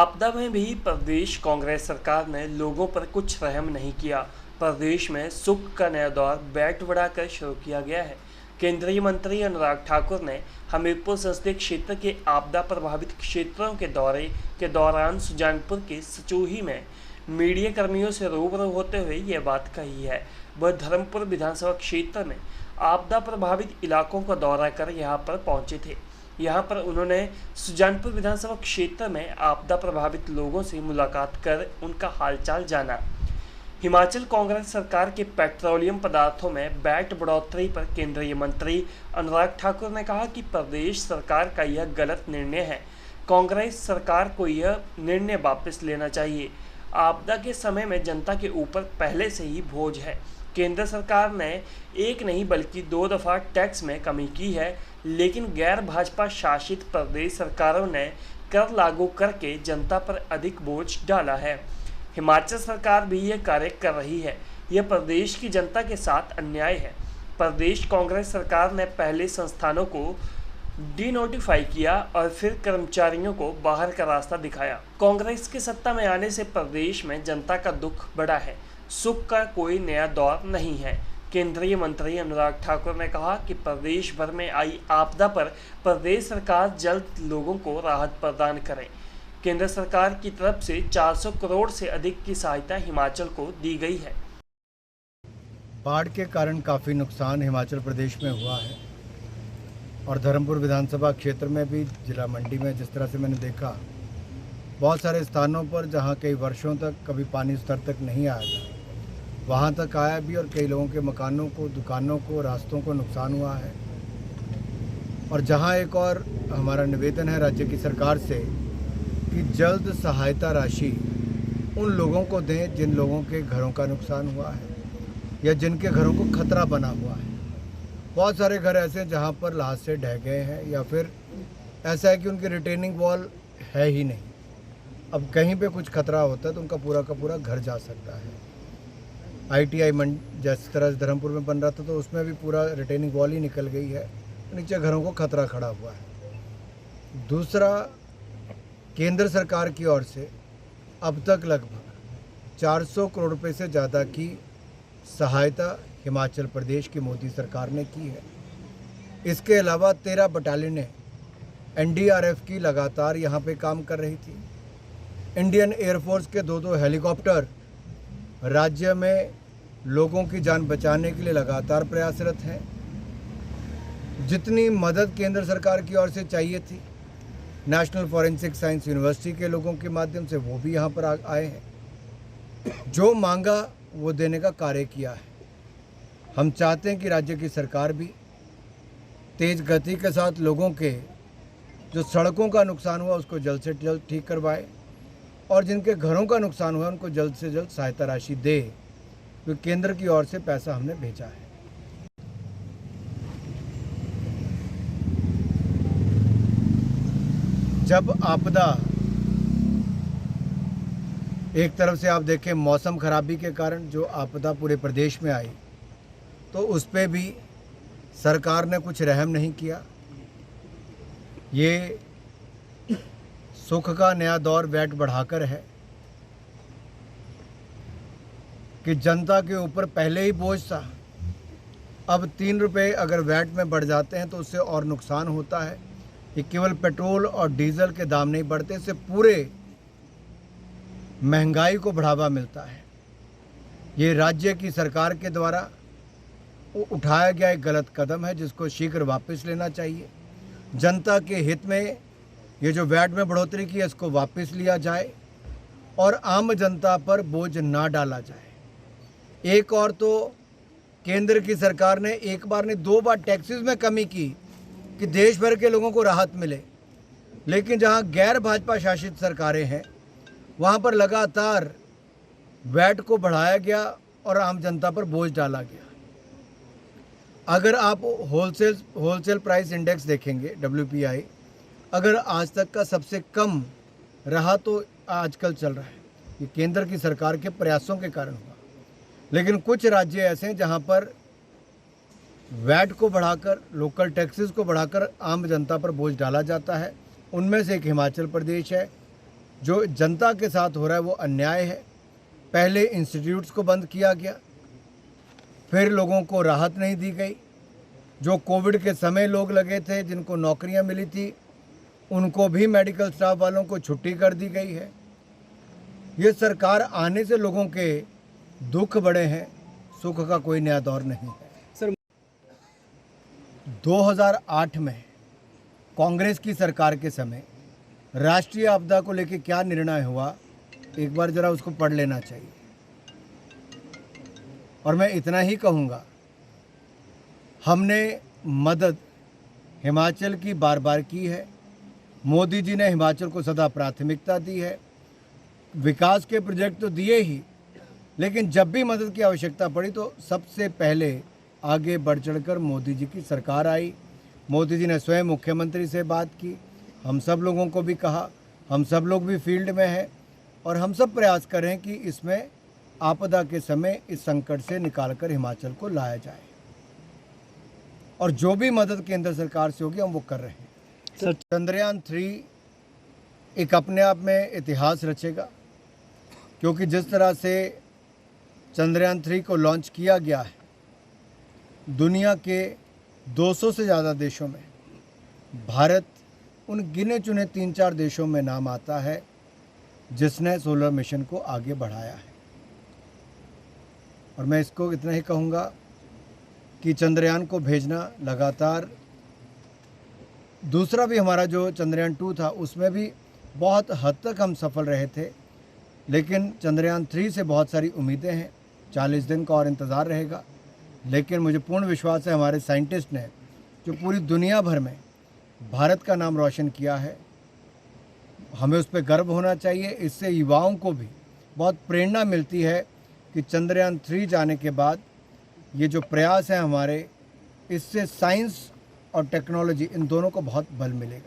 आपदा में भी प्रदेश कांग्रेस सरकार ने लोगों पर कुछ रहम नहीं किया। प्रदेश में सुख का नया दौर बैठ बढ़ाकर शुरू किया गया है। केंद्रीय मंत्री अनुराग ठाकुर ने हमीरपुर संसदीय क्षेत्र के आपदा प्रभावित क्षेत्रों के दौरे के दौरान सुजानपुर के सचूही में मीडिया कर्मियों से रूबरू होते हुए ये बात कही है। वह धर्मपुर विधानसभा क्षेत्र में आपदा प्रभावित इलाकों का दौरा कर यहां पर पहुंचे थे। यहां पर उन्होंने सुजानपुर विधानसभा क्षेत्र में आपदा प्रभावित लोगों से मुलाकात कर उनका हालचाल जाना। हिमाचल कांग्रेस सरकार के पेट्रोलियम पदार्थों में वैट बढ़ोतरी पर केंद्रीय मंत्री अनुराग ठाकुर ने कहा कि प्रदेश सरकार का यह गलत निर्णय है। कांग्रेस सरकार को यह निर्णय वापस लेना चाहिए। आपदा के समय में जनता के ऊपर पहले से ही बोझ है। केंद्र सरकार ने एक नहीं बल्कि 2 दफ़ा टैक्स में कमी की है, लेकिन गैर भाजपा शासित प्रदेश सरकारों ने कर लागू करके जनता पर अधिक बोझ डाला है। हिमाचल सरकार भी यह कार्य कर रही है। यह प्रदेश की जनता के साथ अन्याय है। प्रदेश कांग्रेस सरकार ने पहले संस्थानों को डिनोटिफाई किया और फिर कर्मचारियों को बाहर का रास्ता दिखाया। कांग्रेस के सत्ता में आने से प्रदेश में जनता का दुख बढ़ा है। सुख का कोई नया दौर नहीं है। केंद्रीय मंत्री अनुराग ठाकुर ने कहा कि प्रदेश भर में आई आपदा पर प्रदेश सरकार जल्द लोगों को राहत प्रदान करे। केंद्र सरकार की तरफ से 400 करोड़ से अधिक की सहायता हिमाचल को दी गई है। बाढ़ के कारण काफ़ी नुकसान हिमाचल प्रदेश में हुआ है और धर्मपुर विधानसभा क्षेत्र में भी, जिला मंडी में जिस तरह से मैंने देखा, बहुत सारे स्थानों पर जहां कई वर्षों तक कभी पानी स्तर तक नहीं आया था, वहां तक आया भी और कई लोगों के मकानों को, दुकानों को, रास्तों को नुकसान हुआ है। और जहां एक और हमारा निवेदन है राज्य की सरकार से कि जल्द सहायता राशि उन लोगों को दें जिन लोगों के घरों का नुकसान हुआ है या जिनके घरों को खतरा बना हुआ है। बहुत सारे घर ऐसे हैं जहाँ पर ल्हास से ढह गए हैं या फिर ऐसा है कि उनकी रिटेनिंग वॉल है ही नहीं। अब कहीं पे कुछ खतरा होता है तो उनका पूरा का पूरा घर जा सकता है। ITI जिस तरह से धर्मपुर में बन रहा था तो उसमें भी पूरा रिटेनिंग वॉल ही निकल गई है, नीचे घरों को खतरा खड़ा हुआ है। दूसरा, केंद्र सरकार की ओर से अब तक लगभग 400 करोड़ रुपए से ज़्यादा की सहायता हिमाचल प्रदेश की मोदी सरकार ने की है। इसके अलावा 13 बटालियनें NDRF की लगातार यहाँ पे काम कर रही थी। इंडियन एयरफोर्स के 2 हेलीकॉप्टर राज्य में लोगों की जान बचाने के लिए लगातार प्रयासरत हैं। जितनी मदद केंद्र सरकार की ओर से चाहिए थी, नेशनल फॉरेंसिक साइंस यूनिवर्सिटी के लोगों के माध्यम से वो भी यहाँ पर आए हैं। जो मांगा वो देने का कार्य किया है। हम चाहते हैं कि राज्य की सरकार भी तेज़ गति के साथ लोगों के जो सड़कों का नुकसान हुआ उसको जल्द से जल्द ठीक करवाए और जिनके घरों का नुकसान हुआ उनको जल्द से जल्द सहायता राशि दे, क्योंकि केंद्र की ओर से पैसा हमने भेजा है। जब आपदा एक तरफ से आप देखें मौसम खराबी के कारण जो आपदा पूरे प्रदेश में आई, तो उस पर भी सरकार ने कुछ रहम नहीं किया। ये सुख का नया दौर वैट बढ़ाकर है कि जनता के ऊपर पहले ही बोझ था। अब 3 रुपये अगर वैट में बढ़ जाते हैं तो उससे और नुकसान होता है। ये केवल पेट्रोल और डीजल के दाम नहीं बढ़ते, इससे पूरे महंगाई को बढ़ावा मिलता है। ये राज्य की सरकार के द्वारा उठाया गया एक गलत कदम है जिसको शीघ्र वापस लेना चाहिए। जनता के हित में ये जो वैट में बढ़ोतरी की है इसको वापस लिया जाए और आम जनता पर बोझ ना डाला जाए। एक और तो केंद्र की सरकार ने एक बार नहीं 2 बार टैक्सेस में कमी की कि देश भर के लोगों को राहत मिले, लेकिन जहां गैर भाजपा शासित सरकारें हैं वहां पर लगातार वैट को बढ़ाया गया और आम जनता पर बोझ डाला गया। अगर आप होलसेल प्राइस इंडेक्स देखेंगे WPI, अगर आज तक का सबसे कम रहा तो आजकल चल रहा है। ये केंद्र की सरकार के प्रयासों के कारण हुआ। लेकिन कुछ राज्य ऐसे हैं जहां पर वैट को बढ़ाकर, लोकल टैक्सेस को बढ़ाकर आम जनता पर बोझ डाला जाता है। उनमें से एक हिमाचल प्रदेश है, जो जनता के साथ हो रहा है वो अन्याय है। पहले इंस्टीट्यूट्स को बंद किया गया, फिर लोगों को राहत नहीं दी गई। जो कोविड के समय लोग लगे थे, जिनको नौकरियां मिली थी, उनको भी मेडिकल स्टाफ वालों को छुट्टी कर दी गई है। ये सरकार आने से लोगों के दुख बढ़े हैं, सुख का कोई नया दौर नहीं है। सर 2008 में कांग्रेस की सरकार के समय राष्ट्रीय आपदा को लेकर क्या निर्णय हुआ, एक बार जरा उसको पढ़ लेना चाहिए। और मैं इतना ही कहूँगा, हमने मदद हिमाचल की बार बार की है। मोदी जी ने हिमाचल को सदा प्राथमिकता दी है। विकास के प्रोजेक्ट तो दिए ही, लेकिन जब भी मदद की आवश्यकता पड़ी तो सबसे पहले आगे बढ़ चढ़कर मोदी जी की सरकार आई। मोदी जी ने स्वयं मुख्यमंत्री से बात की, हम सब लोगों को भी कहा, हम सब लोग भी फील्ड में हैं और हम सब प्रयास कर रहे हैं कि इसमें आपदा के समय इस संकट से निकालकर हिमाचल को लाया जाए। और जो भी मदद केंद्र सरकार से होगी हम वो कर रहे हैं। सर चंद्रयान 3 एक अपने आप में इतिहास रचेगा, क्योंकि जिस तरह से चंद्रयान 3 को लॉन्च किया गया है, दुनिया के 200 से ज़्यादा देशों में भारत उन गिने चुने 3-4 देशों में नाम आता है जिसने सोलर मिशन को आगे बढ़ाया है। और मैं इसको इतना ही कहूँगा कि चंद्रयान को भेजना लगातार, दूसरा भी हमारा जो चंद्रयान 2 था उसमें भी बहुत हद तक हम सफल रहे थे, लेकिन चंद्रयान 3 से बहुत सारी उम्मीदें हैं। 40 दिन का और इंतज़ार रहेगा, लेकिन मुझे पूर्ण विश्वास है हमारे साइंटिस्ट ने जो पूरी दुनिया भर में भारत का नाम रोशन किया है, हमें उस पर गर्व होना चाहिए। इससे युवाओं को भी बहुत प्रेरणा मिलती है कि चंद्रयान 3 जाने के बाद ये जो प्रयास है हमारे, इससे साइंस और टेक्नोलॉजी इन दोनों को बहुत बल मिलेगा।